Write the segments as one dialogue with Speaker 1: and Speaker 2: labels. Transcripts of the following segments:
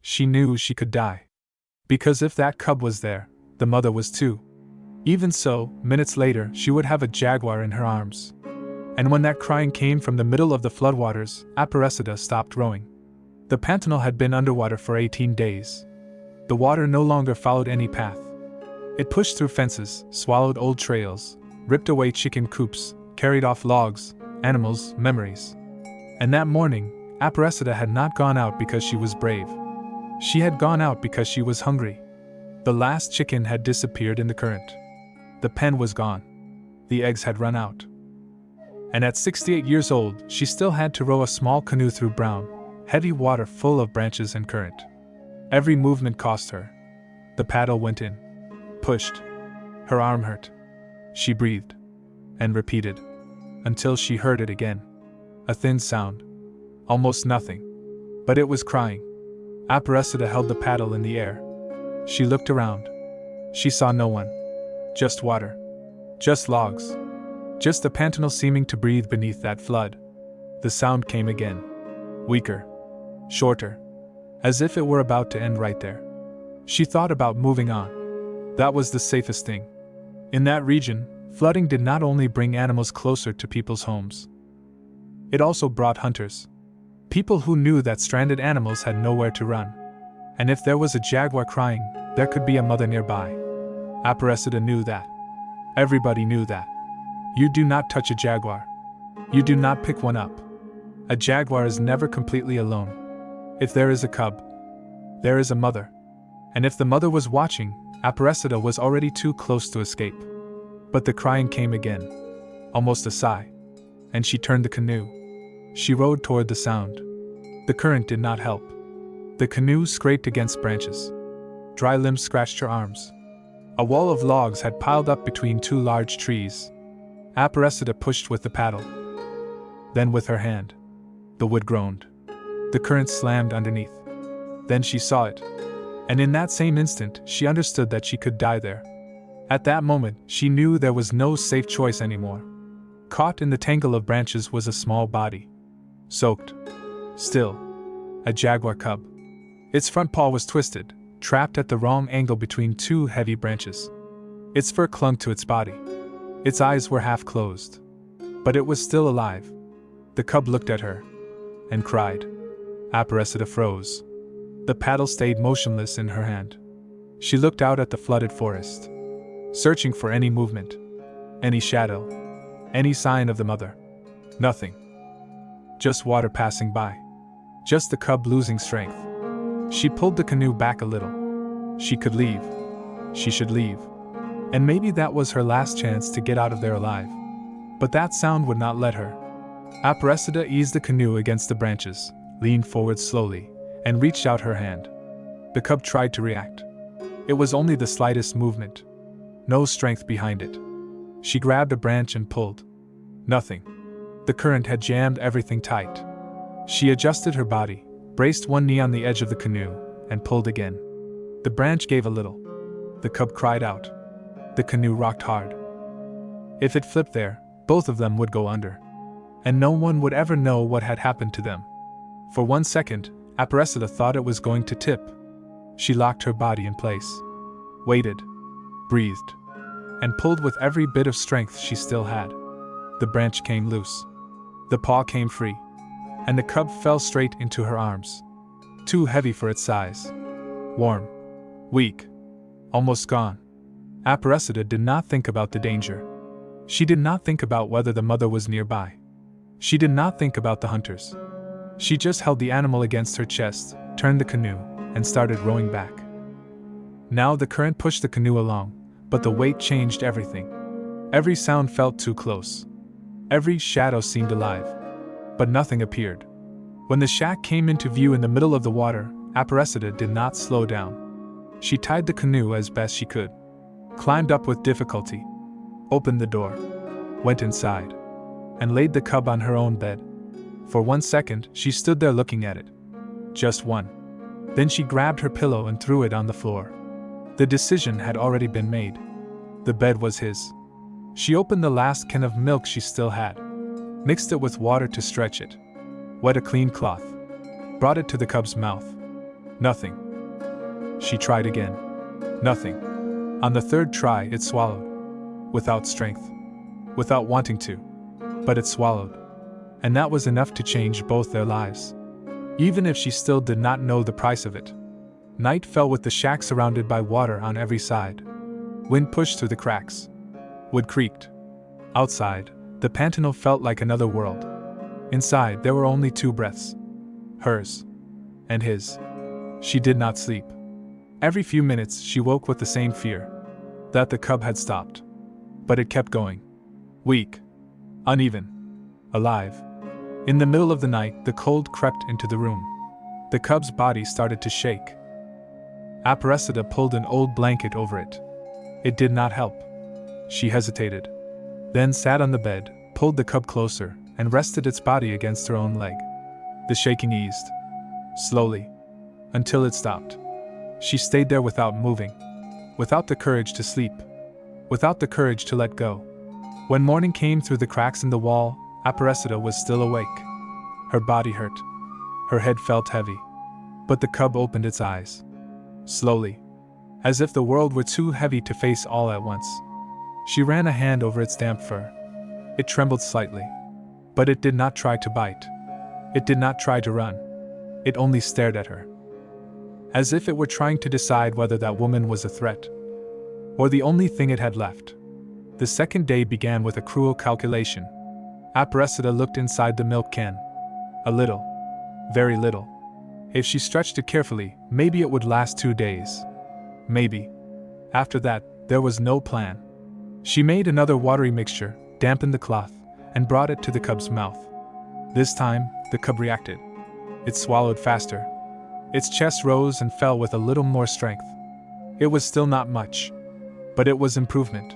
Speaker 1: She knew she could die. Because if that cub was there, the mother was too. Even so, minutes later, she would have a jaguar in her arms. And when that crying came from the middle of the floodwaters, Aparecida stopped rowing. The Pantanal had been underwater for 18 days. The water no longer followed any path. It pushed through fences, swallowed old trails, ripped away chicken coops, carried off logs, animals, memories. And that morning, Aparecida had not gone out because she was brave. She had gone out because she was hungry. The last chicken had disappeared in the current. The pen was gone. The eggs had run out. And at 68 years old, she still had to row a small canoe through brown, heavy water full of branches and current. Every movement cost her. The paddle went in. Pushed. Her arm hurt. She breathed. And repeated. Until she heard it again. A thin sound. Almost nothing. But it was crying. Aparecida held the paddle in the air. She looked around. She saw no one. Just water. Just logs. Just the Pantanal seeming to breathe beneath that flood. The sound came again. Weaker. Shorter. As if it were about to end right there. She thought about moving on. That was the safest thing. In that region, flooding did not only bring animals closer to people's homes. It also brought hunters. People who knew that stranded animals had nowhere to run. And if there was a jaguar crying, there could be a mother nearby. Aparecida knew that. Everybody knew that. You do not touch a jaguar. You do not pick one up. A jaguar is never completely alone. If there is a cub, there is a mother. And if the mother was watching, Aparecida was already too close to escape. But the crying came again. Almost a sigh. And she turned the canoe. She rowed toward the sound. The current did not help. The canoe scraped against branches. Dry limbs scratched her arms. A wall of logs had piled up between two large trees. Aparecida pushed with the paddle. Then with her hand. The wood groaned. The current slammed underneath. Then she saw it. And in that same instant, she understood that she could die there. At that moment, she knew there was no safe choice anymore. Caught in the tangle of branches was a small body. Soaked. Still. A jaguar cub. Its front paw was twisted, trapped at the wrong angle between two heavy branches. Its fur clung to its body. Its eyes were half closed. But it was still alive. The cub looked at her. And cried. Aparecida froze. The paddle stayed motionless in her hand. She looked out at the flooded forest. Searching for any movement. Any shadow. Any sign of the mother. Nothing. Just water passing by. Just the cub losing strength. She pulled the canoe back a little. She could leave. She should leave. And maybe that was her last chance to get out of there alive. But that sound would not let her. Aparecida eased the canoe against the branches, leaned forward slowly, and reached out her hand. The cub tried to react. It was only the slightest movement. No strength behind it. She grabbed a branch and pulled. Nothing. The current had jammed everything tight. She adjusted her body, braced one knee on the edge of the canoe, and pulled again. The branch gave a little. The cub cried out. The canoe rocked hard. If it flipped there, both of them would go under. And no one would ever know what had happened to them. For 1 second, Aparecida thought it was going to tip. She locked her body in place. Waited. Breathed. And pulled with every bit of strength she still had. The branch came loose. The paw came free. And the cub fell straight into her arms. Too heavy for its size. Warm. Weak. Almost gone. Aparecida did not think about the danger. She did not think about whether the mother was nearby. She did not think about the hunters. She just held the animal against her chest, turned the canoe, and started rowing back. Now the current pushed the canoe along, but the weight changed everything. Every sound felt too close. Every shadow seemed alive. But nothing appeared. When the shack came into view in the middle of the water, Aparecida did not slow down. She tied the canoe as best she could. Climbed up with difficulty. Opened the door. Went inside. And laid the cub on her own bed. For 1 second, she stood there looking at it. Just one. Then she grabbed her pillow and threw it on the floor. The decision had already been made. The bed was his. She opened the last can of milk she still had. Mixed it with water to stretch it. Wet a clean cloth. Brought it to the cub's mouth. Nothing. She tried again. Nothing. On the third try, it swallowed. Without strength. Without wanting to. But it swallowed. And that was enough to change both their lives. Even if she still did not know the price of it. Night fell with the shack surrounded by water on every side. Wind pushed through the cracks. Wood creaked. Outside, the Pantanal felt like another world. Inside, there were only two breaths. Hers. And his. She did not sleep. Every few minutes, she woke with the same fear. That the cub had stopped. But it kept going. Weak. Uneven. Alive. In the middle of the night, the cold crept into the room. The cub's body started to shake. Aparecida pulled an old blanket over it. It did not help. She hesitated. Then sat on the bed, pulled the cub closer, and rested its body against her own leg. The shaking eased. Slowly. Until it stopped. She stayed there without moving. Without the courage to sleep. Without the courage to let go. When morning came through the cracks in the wall, Aparecida was still awake. Her body hurt. Her head felt heavy. But the cub opened its eyes. Slowly. As if the world were too heavy to face all at once. She ran a hand over its damp fur. It trembled slightly. But it did not try to bite. It did not try to run. It only stared at her. As if it were trying to decide whether that woman was a threat. Or the only thing it had left. The second day began with a cruel calculation. Aparecida looked inside the milk can. A little. Very little. If she stretched it carefully, maybe it would last 2 days. Maybe. After that, there was no plan. She made another watery mixture, dampened the cloth, and brought it to the cub's mouth. This time, the cub reacted. It swallowed faster. Its chest rose and fell with a little more strength. It was still not much. But it was improvement.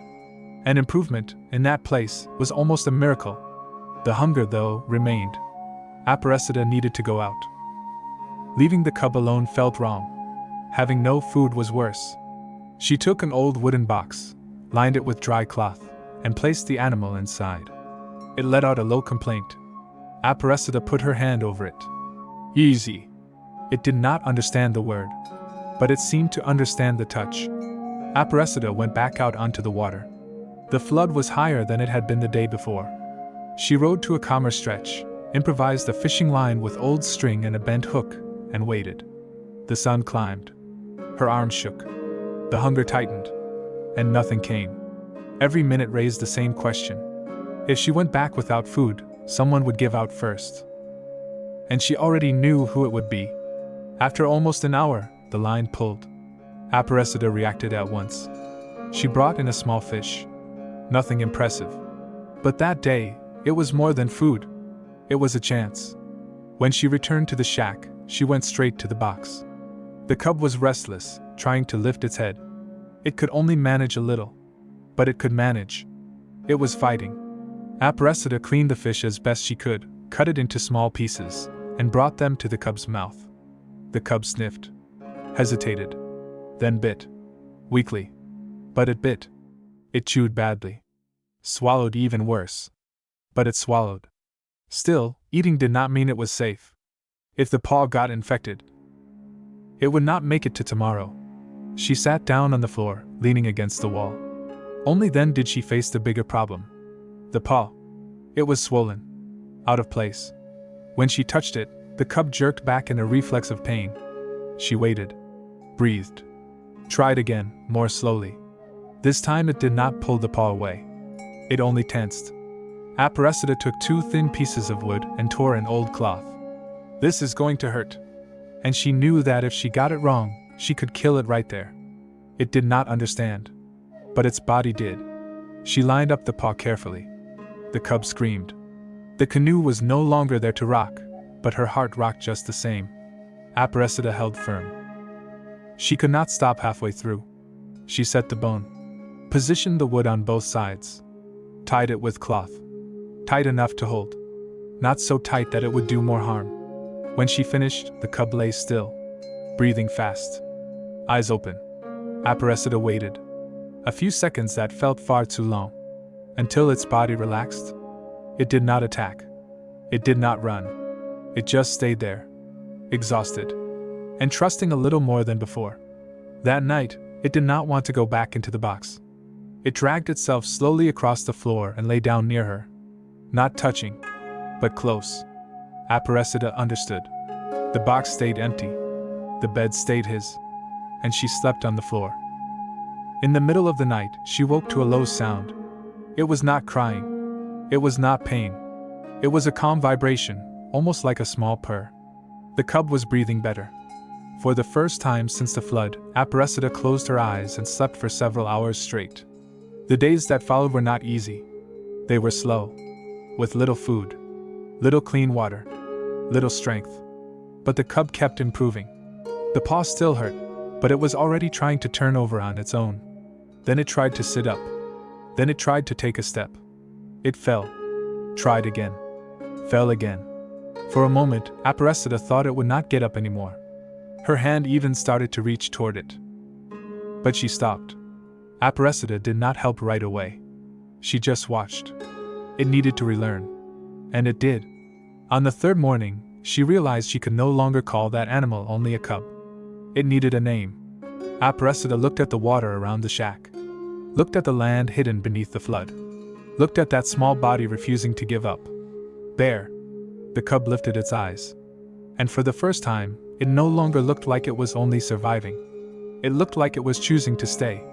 Speaker 1: And improvement, in that place, was almost a miracle. The hunger, though, remained. Aparecida needed to go out. Leaving the cub alone felt wrong. Having no food was worse. She took an old wooden box, lined it with dry cloth, and placed the animal inside. It let out a low complaint. Aparecida put her hand over it. Easy. It did not understand the word, but it seemed to understand the touch. Aparecida went back out onto the water. The flood was higher than it had been the day before. She rowed to a calmer stretch, improvised a fishing line with old string and a bent hook, and waited. The sun climbed. Her arms shook. The hunger tightened. And nothing came. Every minute raised the same question. If she went back without food, someone would give out first. And she already knew who it would be. After almost an hour, the line pulled. Aparecida reacted at once. She brought in a small fish. Nothing impressive. But that day, it was more than food. It was a chance. When she returned to the shack, she went straight to the box. The cub was restless, trying to lift its head. It could only manage a little. But it could manage. It was fighting. Aparecida cleaned the fish as best she could, cut it into small pieces, and brought them to the cub's mouth. The cub sniffed. Hesitated. Then bit. Weakly. But it bit. It chewed badly. Swallowed even worse. But it swallowed. Still, eating did not mean it was safe. If the paw got infected, it would not make it to tomorrow. She sat down on the floor, leaning against the wall. Only then did she face the bigger problem. The paw. It was swollen. Out of place. When she touched it, the cub jerked back in a reflex of pain. She waited. Breathed. Tried again, more slowly. This time it did not pull the paw away. It only tensed. Aparecida took 2 thin pieces of wood and tore an old cloth. This is going to hurt. And she knew that if she got it wrong, she could kill it right there. It did not understand. But its body did. She lined up the paw carefully. The cub screamed. The canoe was no longer there to rock, but her heart rocked just the same. Aparecida held firm. She could not stop halfway through. She set the bone. Positioned the wood on both sides. Tied it with cloth. Tight enough to hold. Not so tight that it would do more harm. When she finished, the cub lay still. Breathing fast. Eyes open. Aparecida waited. A few seconds that felt far too long. Until its body relaxed. It did not attack. It did not run. It just stayed there. Exhausted. and trusting a little more than before. That night, it did not want to go back into the box. It dragged itself slowly across the floor and lay down near her. Not touching, but close. Aparecida understood. The box stayed empty. The bed stayed his. And she slept on the floor. In the middle of the night, she woke to a low sound. It was not crying. It was not pain. It was a calm vibration, almost like a small purr. The cub was breathing better. For the first time since the flood, Aparecida closed her eyes and slept for several hours straight. The days that followed were not easy. They were slow. With little food, little clean water, little strength. But the cub kept improving. The paw still hurt, but it was already trying to turn over on its own. Then it tried to sit up. Then it tried to take a step. It fell. Tried again. Fell again. For a moment, Aparecida thought it would not get up anymore. Her hand even started to reach toward it. But she stopped. Aparecida did not help right away. She just watched. It needed to relearn. And it did. On the third morning, she realized she could no longer call that animal only a cub. It needed a name. Aparecida looked at the water around the shack. Looked at the land hidden beneath the flood. Looked at that small body refusing to give up. Bear. The cub lifted its eyes. And for the first time, it no longer looked like it was only surviving. It looked like it was choosing to stay.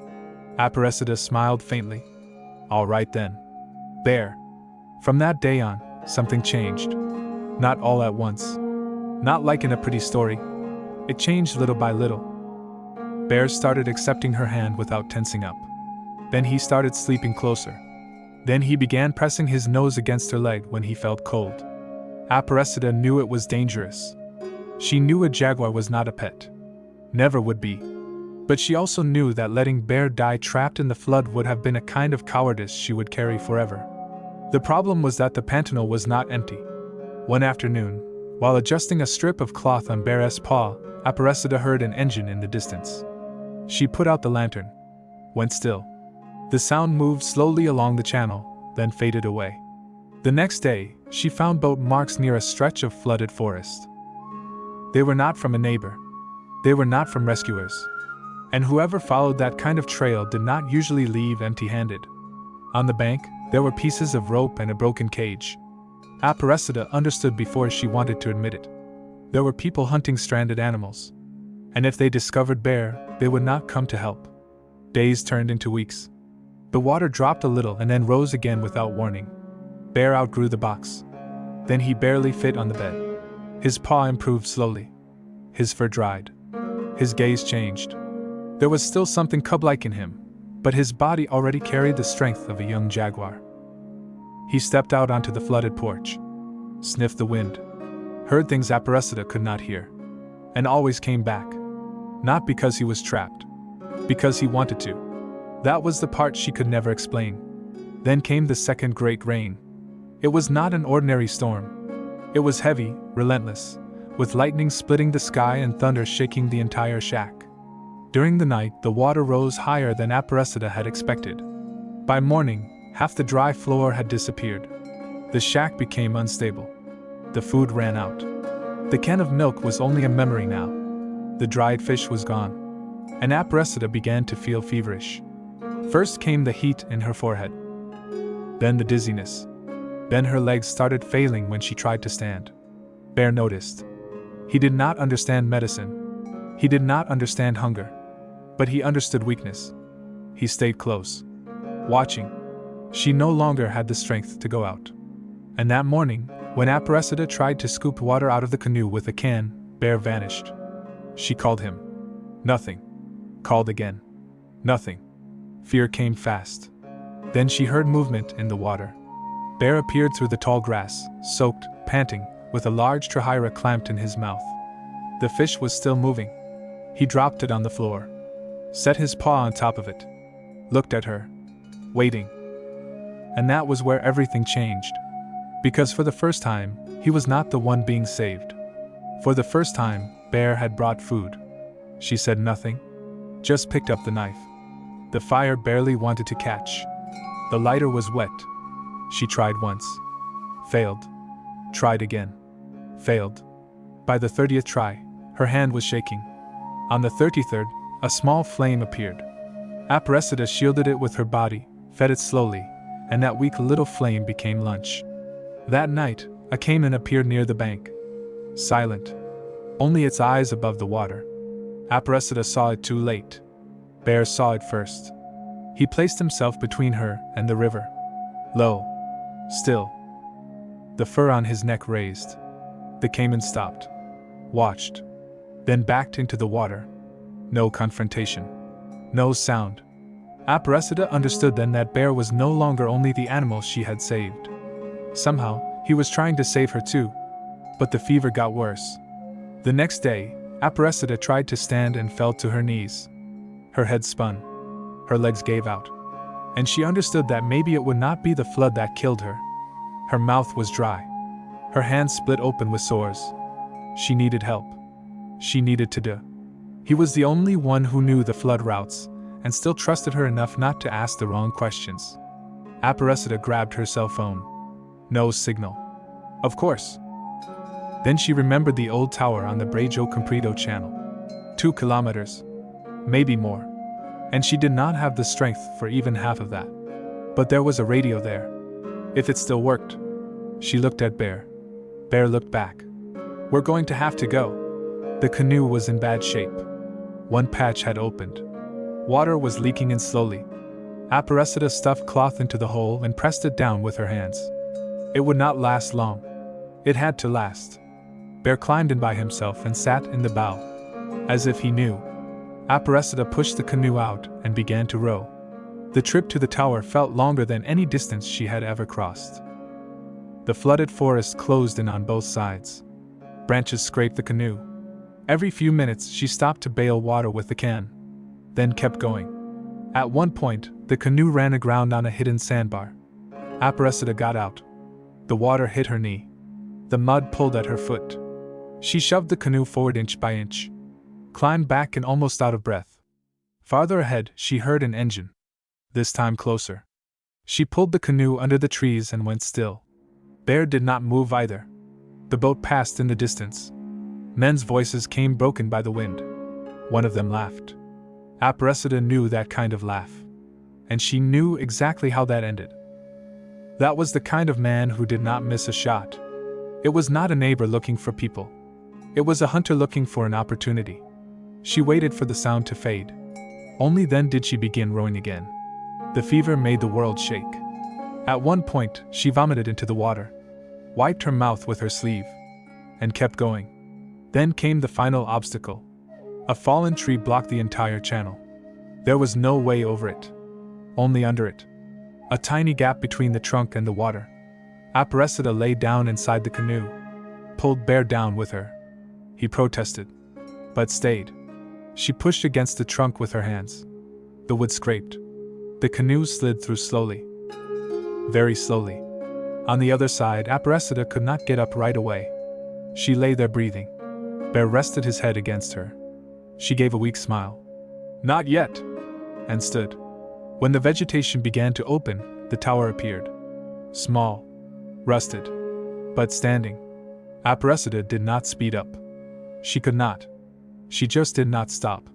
Speaker 1: Aparecida smiled faintly. All right then. Bear. From that day on, something changed. Not all at once. Not like in a pretty story. It changed little by little. Bear started accepting her hand without tensing up. Then he started sleeping closer. Then he began pressing his nose against her leg when he felt cold. Aparecida knew it was dangerous. She knew a jaguar was not a pet. Never would be. But she also knew that letting Bear die trapped in the flood would have been a kind of cowardice she would carry forever. The problem was that the Pantanal was not empty. One afternoon, while adjusting a strip of cloth on Barré's paw, Aparecida heard an engine in the distance. She put out the lantern. Went still. The sound moved slowly along the channel, then faded away. The next day, she found boat marks near a stretch of flooded forest. They were not from a neighbor. They were not from rescuers. And whoever followed that kind of trail did not usually leave empty-handed. On the bank, there were pieces of rope and a broken cage. Aparecida understood before she wanted to admit it. There were people hunting stranded animals. And if they discovered Bear, they would not come to help. Days turned into weeks. The water dropped a little and then rose again without warning. Bear outgrew the box. Then he barely fit on the bed. His paw improved slowly. His fur dried. His gaze changed. There was still something cub-like in him, but his body already carried the strength of a young jaguar. He stepped out onto the flooded porch, sniffed the wind, heard things Aparecida could not hear, and always came back. Not because he was trapped, because he wanted to. That was the part she could never explain. Then came the second great rain. It was not an ordinary storm. It was heavy, relentless, with lightning splitting the sky and thunder shaking the entire shack. During the night, the water rose higher than Aparecida had expected. By morning, half the dry floor had disappeared. The shack became unstable. The food ran out. The can of milk was only a memory now. The dried fish was gone. And Aparecida began to feel feverish. First came the heat in her forehead. Then the dizziness. Then her legs started failing when she tried to stand. Bear noticed. He did not understand medicine. He did not understand hunger. But he understood weakness. He stayed close, watching. She no longer had the strength to go out. And that morning, when Aparecida tried to scoop water out of the canoe with a can, Bear vanished. She called him. Nothing. Called again. Nothing. Fear came fast. Then she heard movement in the water. Bear appeared through the tall grass, soaked, panting, with a large trahira clamped in his mouth. The fish was still moving. He dropped it on the floor, set his paw on top of it, looked at her, waiting. And that was where everything changed. Because for the first time, he was not the one being saved. For the first time, Bear had brought food. She said nothing, just picked up the knife. The fire barely wanted to catch. The lighter was wet. She tried once. Failed. Tried again. Failed. By the 30th try, Her hand was shaking. On the 33rd, a small flame appeared. Aparecida shielded it with her body, fed it slowly, and that weak little flame became lunch. That night, a caiman appeared near the bank. Silent. Only its eyes above the water. Aparecida saw it too late. Bear saw it first. He placed himself between her and the river. Low. Still. The fur on his neck raised. The caiman stopped. Watched. Then backed into the water. No confrontation. No sound. Aparecida understood then that Bear was no longer only the animal she had saved. Somehow, he was trying to save her too. But the fever got worse. The next day, Aparecida tried to stand and fell to her knees. Her head spun. Her legs gave out. And she understood that maybe it would not be the flood that killed her. Her mouth was dry. Her hands split open with sores. She needed help. She needed to do. He was the only one who knew the flood routes, and still trusted her enough not to ask the wrong questions. Aparecida grabbed her cell phone. No signal. Of course. Then she remembered the old tower on the Brejo Comprito channel. 2 kilometers. Maybe more. And she did not have the strength for even half of that. But there was a radio there. If it still worked. She looked at Bear. Bear looked back. We're going to have to go. The canoe was in bad shape. One patch had opened. Water was leaking in slowly. Aparecida stuffed cloth into the hole and pressed it down with her hands. It would not last long. It had to last. Bear climbed in by himself and sat in the bow. As if he knew. Aparecida pushed the canoe out and began to row. The trip to the tower felt longer than any distance she had ever crossed. The flooded forest closed in on both sides. Branches scraped the canoe. Every few minutes she stopped to bail water with the can. Then kept going. At one point, the canoe ran aground on a hidden sandbar. Aparecida got out. The water hit her knee. The mud pulled at her foot. She shoved the canoe forward inch by inch. Climbed back and almost out of breath. Farther ahead, she heard an engine. This time closer. She pulled the canoe under the trees and went still. Bear did not move either. The boat passed in the distance. Men's voices came broken by the wind. One of them laughed. Aparecida knew that kind of laugh. And she knew exactly how that ended. That was the kind of man who did not miss a shot. It was not a neighbor looking for people. It was a hunter looking for an opportunity. She waited for the sound to fade. Only then did she begin rowing again. The fever made the world shake. At one point, she vomited into the water, wiped her mouth with her sleeve, and kept going. Then came the final obstacle. A fallen tree blocked the entire channel. There was no way over it. Only under it. A tiny gap between the trunk and the water. Aparecida lay down inside the canoe, pulled Bear down with her. He protested, but stayed. She pushed against the trunk with her hands. The wood scraped. The canoe slid through slowly. Very slowly. On the other side, Aparecida could not get up right away. She lay there breathing. Bear rested his head against her. She gave a weak smile. Not yet! And stood. When the vegetation began to open, the tower appeared. Small. Rusted. But standing. Aparecida did not speed up. She could not. She just did not stop.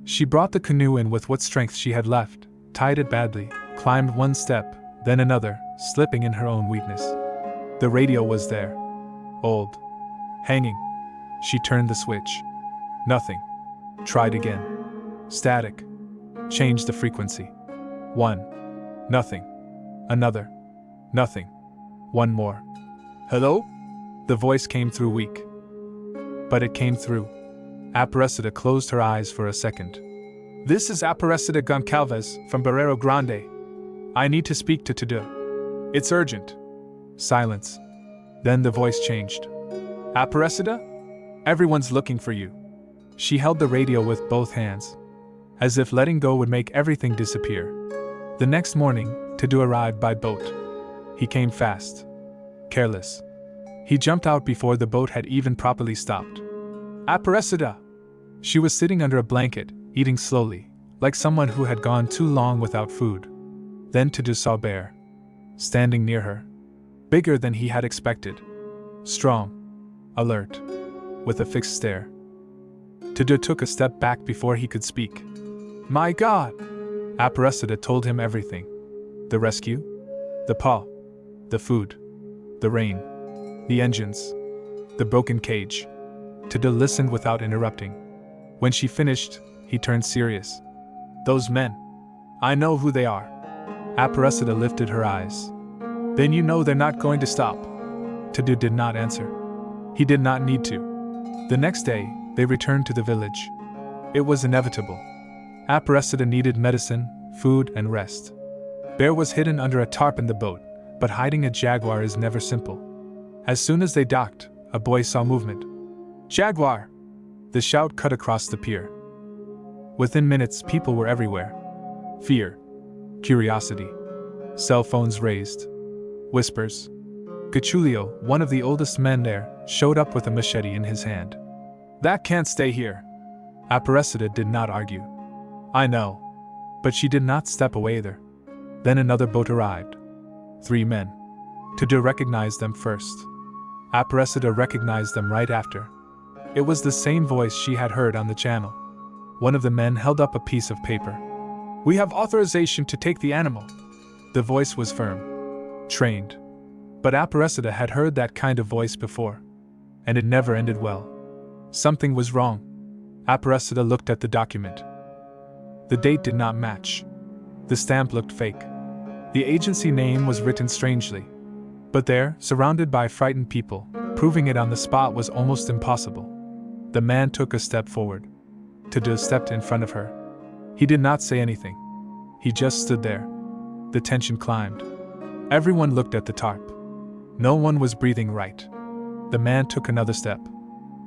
Speaker 1: She brought the canoe in with what strength she had left, tied it badly, climbed one step, then another, slipping in her own weakness. The radio was there. Old. Hanging. She turned the switch. Nothing. Tried again. Static. Changed the frequency. 1. Nothing. Another. Nothing. One more. Hello? The voice came through weak. But it came through. Aparecida closed her eyes for a second. This is Aparecida Goncalves from Barrero Grande. I need to speak to Tudu. It's urgent. Silence. Then the voice changed. Aparecida? Everyone's looking for you. She held the radio with both hands, as if letting go would make everything disappear. The next morning, Tudu arrived by boat. He came fast. Careless. He jumped out before the boat had even properly stopped. Aparecida! She was sitting under a blanket, eating slowly, like someone who had gone too long without food. Then Tudu saw Bear, standing near her. Bigger than he had expected. Strong. Alert. With a fixed stare. Tadu took a step back before he could speak. My God! Aparecida told him everything. The rescue, the paw, the food, the rain, the engines, the broken cage. Tadu listened without interrupting. When she finished, he turned serious. Those men. I know who they are. Aparecida lifted her eyes. Then you know they're not going to stop. Tadu did not answer. He did not need to. The next day, they returned to the village. It was inevitable. Aparecida needed medicine, food, and rest. Bear was hidden under a tarp in the boat, but hiding a jaguar is never simple. As soon as they docked, a boy saw movement. Jaguar! The shout cut across the pier. Within minutes, people were everywhere. Fear. Curiosity. Cell phones raised. Whispers. Gachulio, one of the oldest men there, showed up with a machete in his hand. That can't stay here. Aparecida did not argue. I know. But she did not step away either. Then another boat arrived. 3 men. Tadu recognized them first. Aparecida recognized them right after. It was the same voice she had heard on the channel. One of the men held up a piece of paper. We have authorization to take the animal. The voice was firm. Trained. But Aparecida had heard that kind of voice before. And it never ended well. Something was wrong. Aparecida looked at the document. The date did not match. The stamp looked fake. The agency name was written strangely. But there, surrounded by frightened people, proving it on the spot was almost impossible. The man took a step forward. Tadu stepped in front of her. He did not say anything. He just stood there. The tension climbed. Everyone looked at the tarp. No one was breathing right. The man took another step.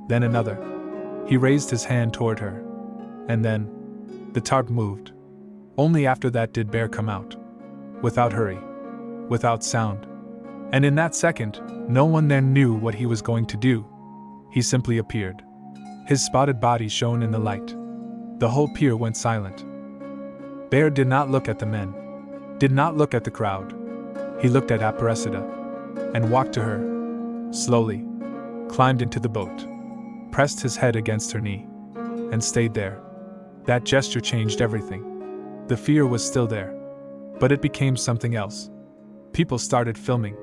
Speaker 1: Then another. He raised his hand toward her. And then, the tarp moved. Only after that did Bear come out. Without hurry. Without sound. And in that second, no one there knew what he was going to do. He simply appeared. His spotted body shone in the light. The whole pier went silent. Bear did not look at the men. Did not look at the crowd. He looked at Aparecida. And walked to her. Slowly. Climbed into the boat. Pressed his head against her knee. And stayed there. That gesture changed everything. The fear was still there. But it became something else. People started filming.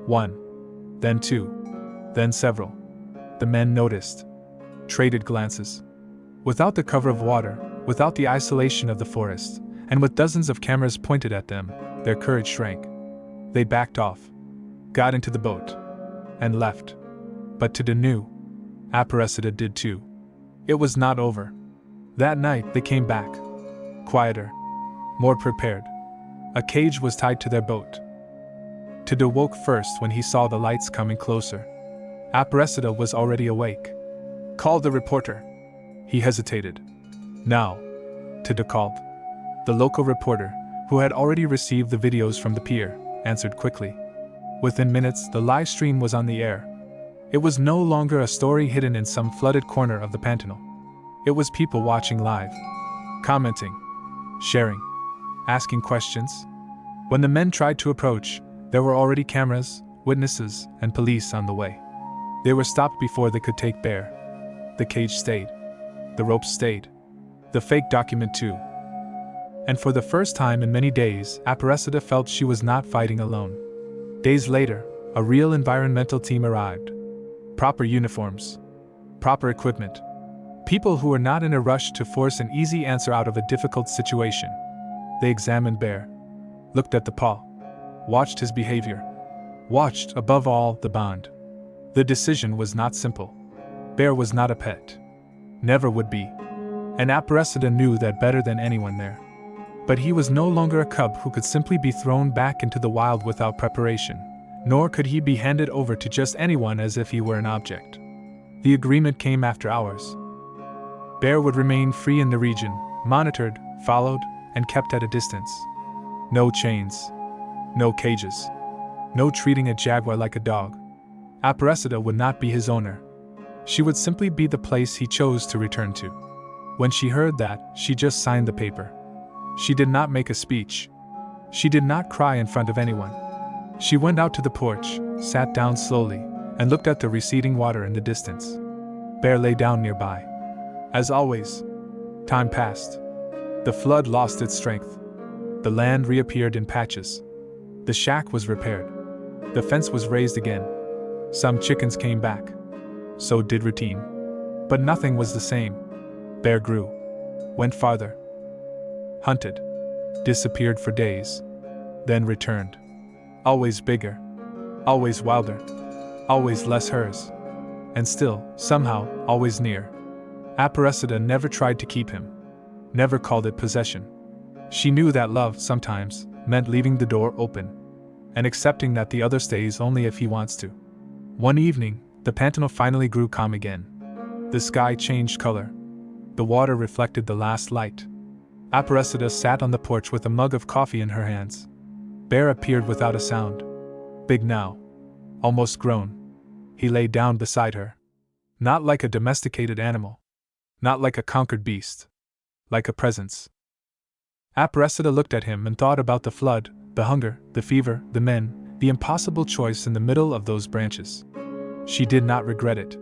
Speaker 1: 1. Then 2. Then several. The men noticed. Traded glances. Without the cover of water, without the isolation of the forest, and with dozens of cameras pointed at them, their courage shrank. They backed off. Got into the boat. And left. But Tadu knew. Aparecida did too. It was not over. That night they came back. Quieter. More prepared. A cage was tied to their boat. Tadu woke first when he saw the lights coming closer. Aparecida was already awake. Call the reporter. He hesitated. Now. Tadu called. The local reporter, who had already received the videos from the pier, answered quickly. Within minutes, the live stream was on the air. It was no longer a story hidden in some flooded corner of the Pantanal. It was people watching live. Commenting. Sharing. Asking questions. When the men tried to approach, there were already cameras, witnesses, and police on the way. They were stopped before they could take Bear. The cage stayed. The ropes stayed. The fake document too. And for the first time in many days, Aparecida felt she was not fighting alone. Days later, a real environmental team arrived. Proper uniforms. Proper equipment. People who were not in a rush to force an easy answer out of a difficult situation. They examined Bear. Looked at the paw. Watched his behavior. Watched, above all, the bond. The decision was not simple. Bear was not a pet. Never would be. And Aparecida knew that better than anyone there. But he was no longer a cub who could simply be thrown back into the wild without preparation, nor could he be handed over to just anyone as if he were an object. The agreement came after hours. Bear would remain free in the region, monitored, followed, and kept at a distance. No chains. No cages. No treating a jaguar like a dog. Aparecida would not be his owner. She would simply be the place he chose to return to. When she heard that, she just signed the paper. She did not make a speech. She did not cry in front of anyone. She went out to the porch, sat down slowly, and looked at the receding water in the distance. Bear lay down nearby. As always, time passed. The flood lost its strength. The land reappeared in patches. The shack was repaired. The fence was raised again. Some chickens came back. So did routine. But nothing was the same. Bear grew. Went farther. Hunted. Disappeared for days. Then returned. Always bigger. Always wilder. Always less hers. And still, somehow, always near. Aparecida never tried to keep him. Never called it possession. She knew that love, sometimes, meant leaving the door open. And accepting that the other stays only if he wants to. One evening, the Pantanal finally grew calm again. The sky changed color. The water reflected the last light. Aparecida sat on the porch with a mug of coffee in her hands. Bear appeared without a sound. Big now. Almost grown. He lay down beside her. Not like a domesticated animal. Not like a conquered beast. Like a presence. Aparecida looked at him and thought about the flood, the hunger, the fever, the men, the impossible choice in the middle of those branches. She did not regret it.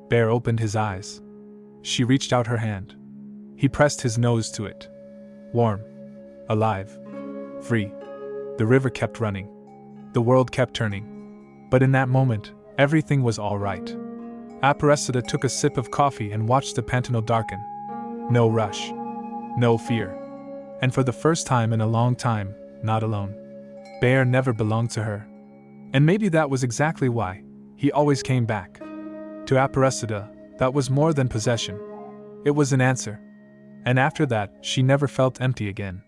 Speaker 1: Bear opened his eyes. She reached out her hand. He pressed his nose to it. Warm. Alive. Free. The river kept running. The world kept turning. But in that moment, everything was all right. Aparecida took a sip of coffee and watched the Pantanal darken. No rush. No fear. And for the first time in a long time, not alone. Bear never belonged to her. And maybe that was exactly why he always came back. To Aparecida, that was more than possession. It was an answer. And after that, she never felt empty again.